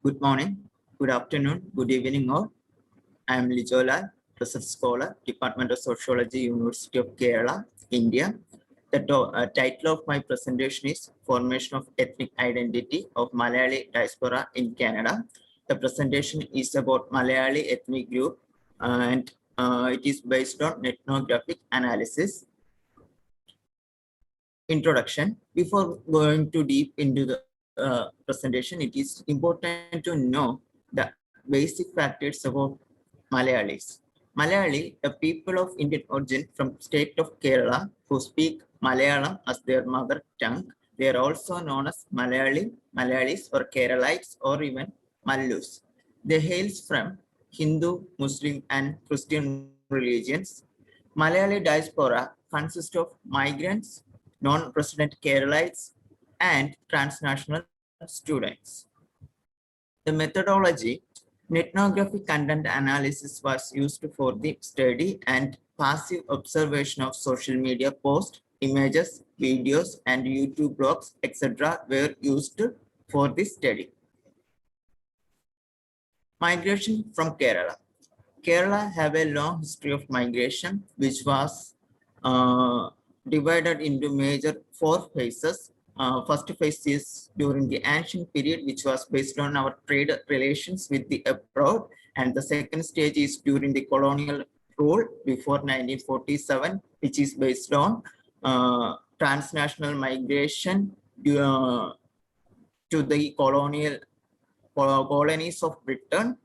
Good morning, good afternoon, good evening all. I am Lijola, Research Scholar, Department of Sociology, University of Kerala, India. The title of my presentation is Formation of Ethnic Identity of Malayali Diaspora in Canada. The presentation is about Malayali ethnic group and it is based on ethnographic analysis. Introduction. Before going too deep into the presentation, it is important to know the basic factors about Malayalis. Malayali, the people of Indian origin from state of Kerala who speak Malayalam as their mother tongue. They are also known as Malayalis or Keralites or even Mallus. They hail from Hindu, Muslim and Christian religions. Malayali diaspora consists of migrants, non-resident Keralites, and transnational students. The methodology, ethnographic content analysis was used for the study and passive observation of social media posts, images, videos, and YouTube blogs, etc. were used for this study. Migration from Kerala. Kerala have a long history of migration, which was divided into major 4 phases. First phase is during the ancient period, which was based on our trade relations with the abroad. And the second stage is during the colonial rule before 1947, which is based on transnational migration to the colonies of Britain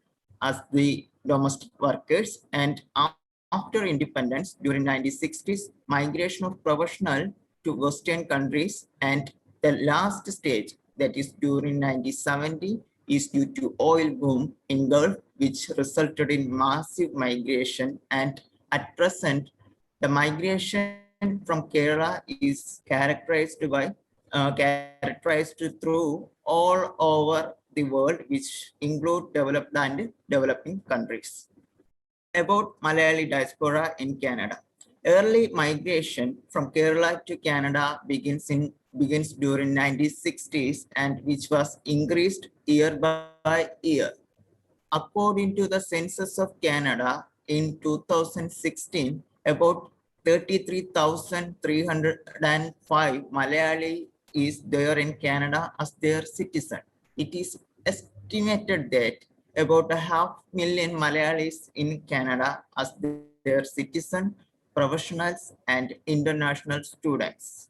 as the domestic workers. And after independence during 1960s, migration of professional to Western countries, and the last stage, that is during 1970, is due to oil boom in Gulf, which resulted in massive migration. And at present, the migration from Kerala is characterized through all over the world, which include developed and developing countries. About Malayali diaspora in Canada. Early migration from Kerala to Canada begins during 1960s, and which was increased year by year. According to the Census of Canada in 2016, about 33,305 Malayali is there in Canada as their citizen. It is estimated that about 500,000 Malayalis in Canada as their citizen, professionals, and international students.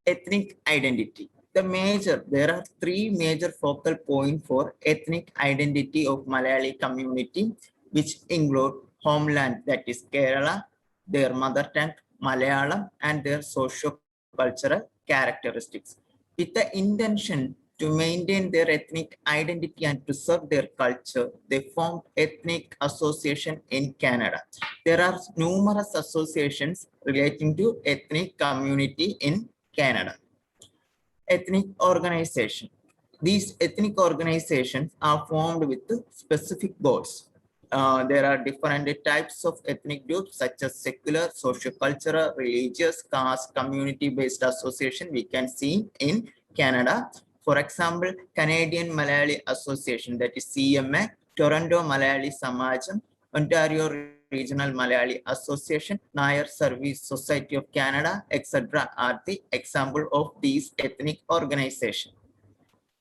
Ethnic identity. There are 3 major focal points for ethnic identity of Malayali community, which include homeland, that is Kerala, their mother tongue, Malayalam, and their socio-cultural characteristics. With the intention to maintain their ethnic identity and preserve their culture, they formed ethnic association in Canada. There are numerous associations relating to ethnic community in Canada. Ethnic organization. These ethnic organizations are formed with specific goals. There are different types of ethnic groups such as secular, socio-cultural, religious, caste, community-based association we can see in Canada. For example, Canadian Malayali Association, that is CMA, Toronto Malayali Samajam, Ontario Regional Malayali Association, Nair Service Society of Canada, etc. are the example of these ethnic organizations.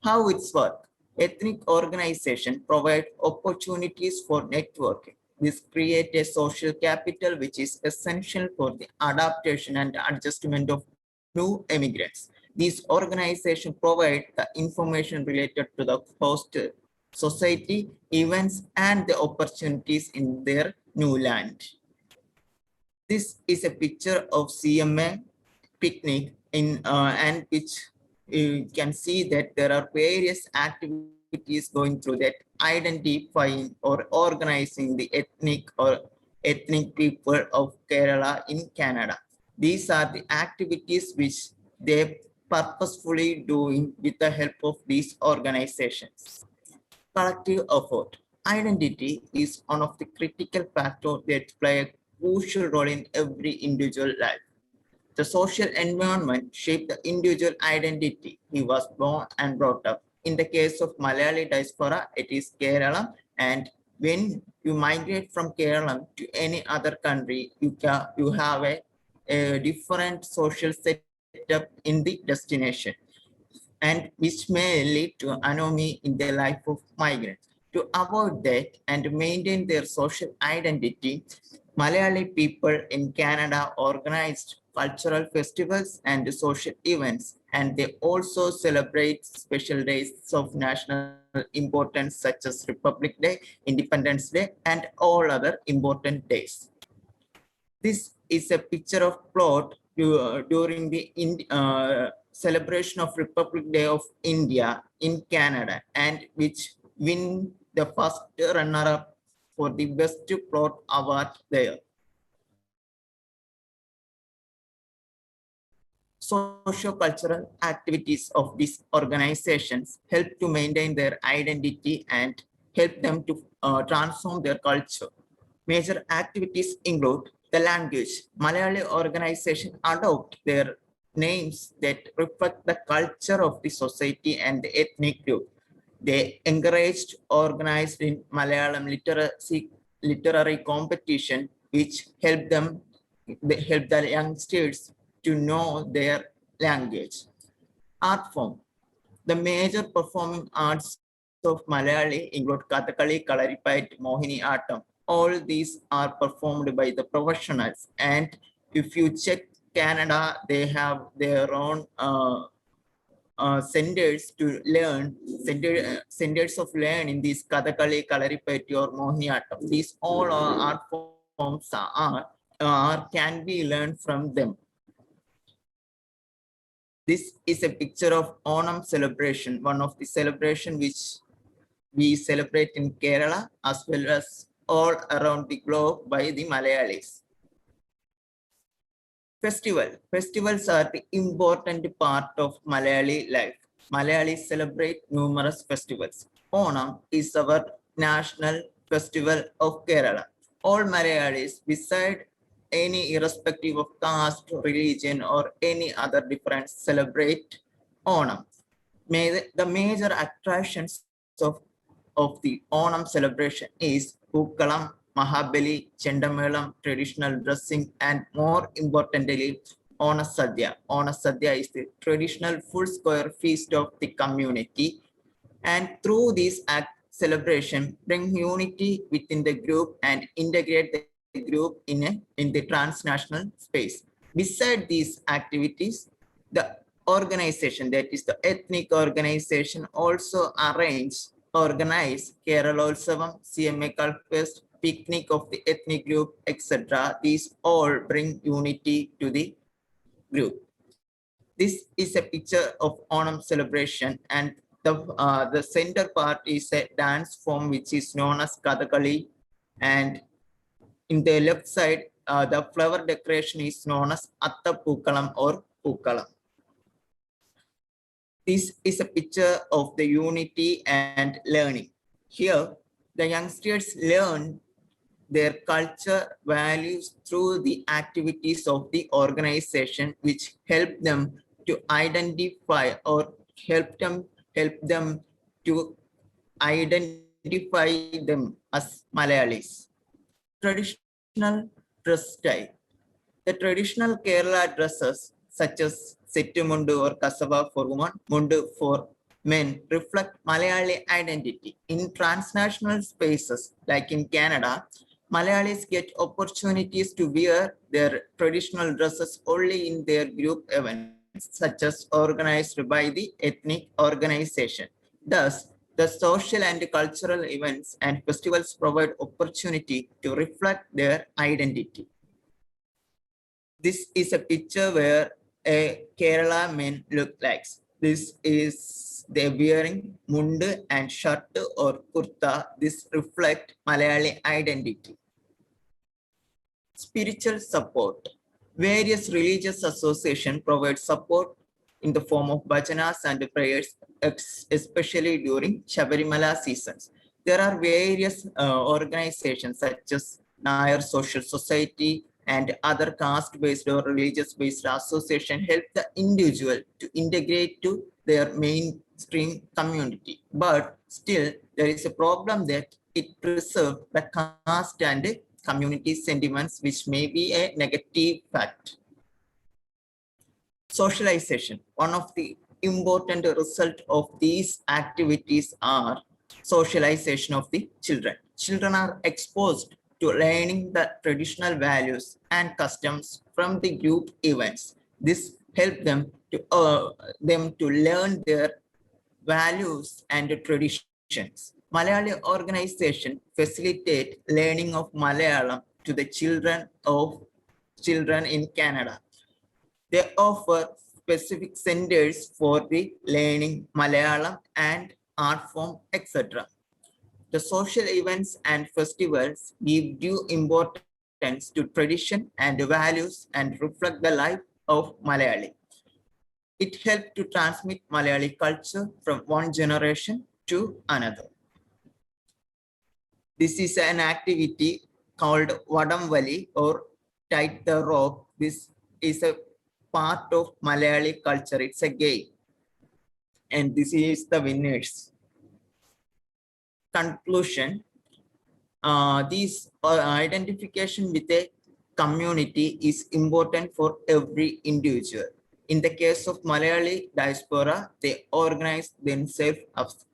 How it's work? Ethnic organization provide opportunities for networking. This create a social capital which is essential for the adaptation and adjustment of new immigrants. These organizations provide the information related to the host society, events, and the opportunities in their new land. This is a picture of CMA picnic and which you can see that there are various activities going through that, identifying or organizing the ethnic people of Kerala in Canada. These are the activities which they purposefully doing with the help of these organizations. Collective effort. Identity is one of the critical factors that play a crucial role in every individual life. The social environment shaped the individual identity he was born and brought up. in the case of Malayali diaspora, it is Kerala. And when you migrate from Kerala to any other country, you have a different social setup in the destination, and which may lead to anomaly in the life of migrants. To avoid that and maintain their social identity, Malayali people in Canada organized cultural festivals and social events, and they also celebrate special days of national importance such as Republic Day, Independence Day, and all other important days. This is a picture of plot during the celebration of Republic Day of India in Canada, and which win the first runner-up for the best plot award there. Socio-cultural activities of these organizations help to maintain their identity and help them to transform their culture. Major activities include the language. Malayali organization adopt their names that reflect the culture of the society and the ethnic group. They encouraged organized in Malayalam literary competition, which help the youngsters to know their language. Art form. The major performing arts of Malayali include Kathakali, Kalaripayattu, Mohini Attam. All these are performed by the professionals. And if you check Canada, they have their own centers to learn, centers of learn in these Kathakali, Kalaripayattu or Mohiniyattam. These all art forms can be learned from them. This is a picture of Onam celebration, one of the celebration which we celebrate in Kerala as well as all around the globe by the Malayalis. Festivals are the important part of Malayali life. Malayalis celebrate numerous festivals. Onam is our national festival of Kerala. All Malayalis, beside any irrespective of caste, religion, or any other difference, celebrate Onam. The major attractions of the Onam celebration is Pookalam, Mahabali, Chendamelam, traditional dressing, and more importantly, Onasadya. Onasadya is the traditional full square feast of the community. And through this celebration, bring unity within the group and integrate the group in the transnational space. Beside these activities, the organization, that is the ethnic organization, also organize Keralotsavam, CMA Cultfest, picnic of the ethnic group, etc. These all bring unity to the group. This is a picture of Onam celebration, and the center part is a dance form which is known as Kathakali, and in the left side, the flower decoration is known as Atta Pookalam or Pookalam. This is a picture of the unity and learning. Here, the youngsters learn their culture values through the activities of the organization, which help them to identify or help them to identify them as Malayalis. Traditional dress style. The traditional Kerala dresses such as Settu Mundu or Kasava for women, Mundu for men reflect Malayali identity. In transnational spaces like in Canada, Malayalis get opportunities to wear their traditional dresses only in their group events, such as organized by the ethnic organization. Thus, the social and cultural events and festivals provide opportunity to reflect their identity. This is a picture where a Kerala men look like. This is they wearing mundu and shirt or kurta. This reflect Malayali identity. Spiritual support. Various religious associations provide support in the form of bhajanas and prayers, especially during Shabarimala seasons. There are various organizations such as Nair Social Society, and other caste-based or religious-based association help the individual to integrate to their mainstream community. But still, there is a problem that it preserves the caste and community sentiments, which may be a negative fact. Socialization. One of the important result of these activities are socialization of the children. Children are exposed to learning the traditional values and customs from the group events. This helps them to learn their values and traditions. Malayali organization facilitate learning of Malayalam to the children in Canada. They offer specific centers for the learning Malayalam and art form, etc. The social events and festivals give due importance to tradition and values and reflect the life of Malayali. It helps to transmit Malayali culture from one generation to another. This is an activity called Vadamvali or Tight the Rope. This is a part of Malayali culture. It's a game. And this is the winners. Conclusion. This identification with a community is important for every individual. In the case of Malayali diaspora, they organize themselves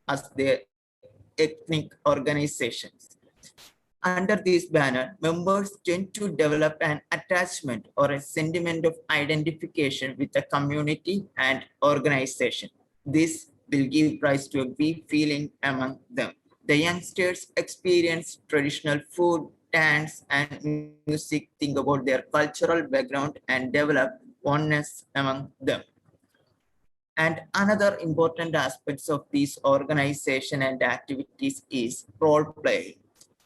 as their ethnic organizations. Under this banner, members tend to develop an attachment or a sentiment of identification with the community and organization. This will give rise to a deep feeling among them. The youngsters experience traditional food, dance, and music, think about their cultural background, and develop oneness among them. And another important aspects of these organization and activities is role play.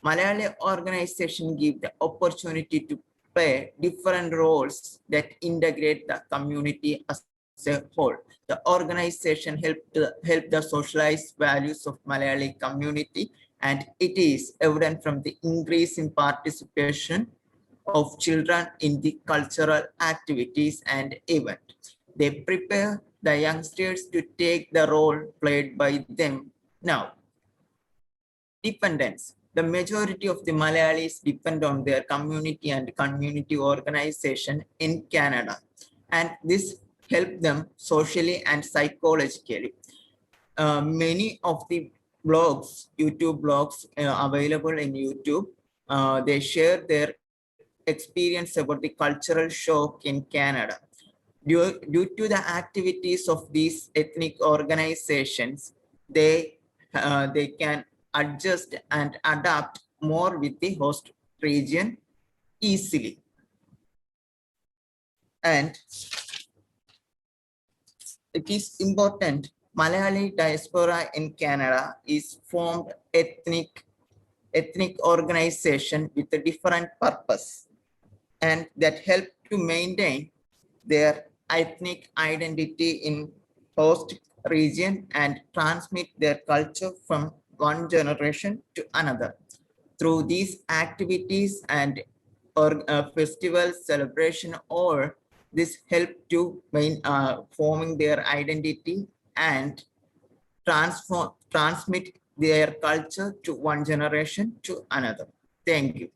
Malayali organization give the opportunity to play different roles that integrate the community as a whole. The organization help the socialized values of Malayali community, and it is evident from the increase in participation of children in the cultural activities and events. They prepare the youngsters to take the role played by them now. Dependence. The majority of the Malayalis depend on their community and community organization in Canada, and this helps them socially and psychologically. Many of the blogs, YouTube blogs available in YouTube, they share their experience about the cultural shock in Canada. Due to the activities of these ethnic organizations, they can adjust and adapt more with the host region easily. And it is important, Malayali diaspora in Canada is formed ethnic organization with a different purpose, and that help to maintain their ethnic identity in host region and transmit their culture from one generation to another. Through these activities and festival celebration, or this help to forming their identity and transmit their culture to one generation to another. Thank you.